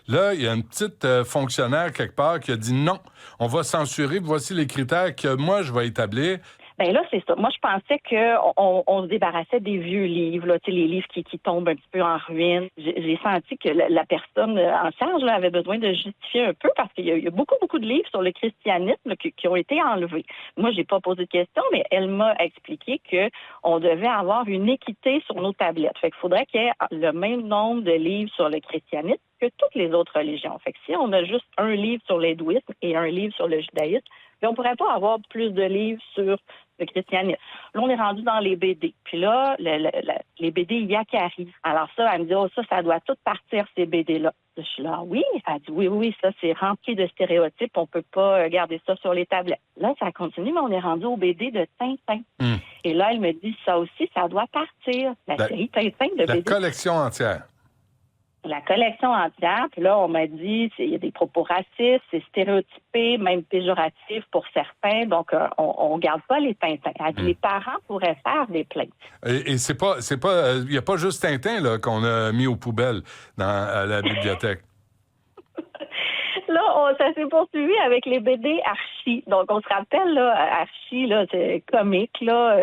Là, il y a une petite fonctionnaire quelque part qui a dit non, on va censurer, voici les critères que moi, je vais établir. Ben là, c'est ça. Moi, je pensais qu'on se débarrassait des vieux livres, là, les livres qui tombent un petit peu en ruine. J'ai senti que la personne en charge là, avait besoin de justifier un peu parce qu'il y a beaucoup, beaucoup de livres sur le christianisme là, qui ont été enlevés. Moi, j'ai pas posé de questions, mais elle m'a expliqué qu'on devait avoir une équité sur nos tablettes. Fait qu'il faudrait qu'il y ait le même nombre de livres sur le christianisme que toutes les autres religions. Fait que si on a juste un livre sur l'hindouisme et un livre sur le judaïsme, puis on pourrait pas avoir plus de livres sur le christianisme. Là, on est rendu dans les BD. Puis là, les BD Yakari. Alors ça, elle me dit, ça doit tout partir, ces BD-là. Je suis là, oui. Elle dit, oui, ça, c'est rempli de stéréotypes. On peut pas garder ça sur les tablettes. Là, ça continue, mais on est rendu au BD de Tintin. Et là, elle me dit, ça aussi, ça doit partir. La série Tintin de BD. La collection entière. La collection entière, puis là, on m'a dit, il y a des propos racistes, c'est stéréotypé, même péjoratif pour certains, donc on garde pas les Tintins. Les parents pourraient faire des plaintes. Et c'est pas, il y a pas juste Tintin là qu'on a mis aux poubelles à la bibliothèque. Là, ça s'est poursuivi avec les BD Archie. Donc, on se rappelle, là, Archie, là, c'est comique, là.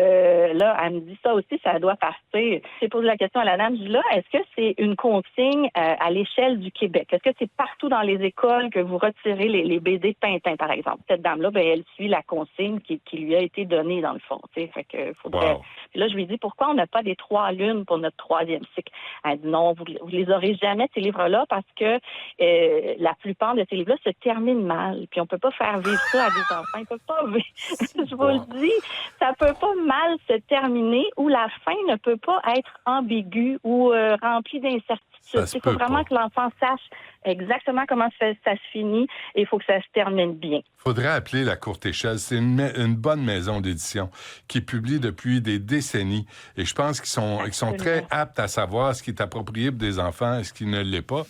Là, elle me dit ça aussi, ça doit partir. J'ai posé la question à la dame, je dis là, est-ce que c'est une consigne à l'échelle du Québec? Est-ce que c'est partout dans les écoles que vous retirez les BD de Tintin, par exemple? Cette dame-là, elle suit la consigne qui lui a été donnée, dans le fond. Fait que faudrait... Wow. Puis là, je lui dis, pourquoi on n'a pas des 3 lunes pour notre 3e cycle? Elle dit, non, vous les aurez jamais, ces livres-là, parce que la plupart de ces livres-là se terminent mal. Puis on peut pas faire vivre ça à des enfants. Ils peuvent pas vivre. Je vous le dis, ça peut pas mal se terminer ou la fin ne peut pas être ambiguë ou remplie d'incertitudes. Il faut vraiment que l'enfant sache exactement comment ça se finit et il faut que ça se termine bien. Il faudrait appeler la Courte Échelle. C'est une bonne maison d'édition qui publie depuis des décennies. Et je pense qu'ils sont très aptes à savoir ce qui est approprié pour des enfants et ce qui ne l'est pas.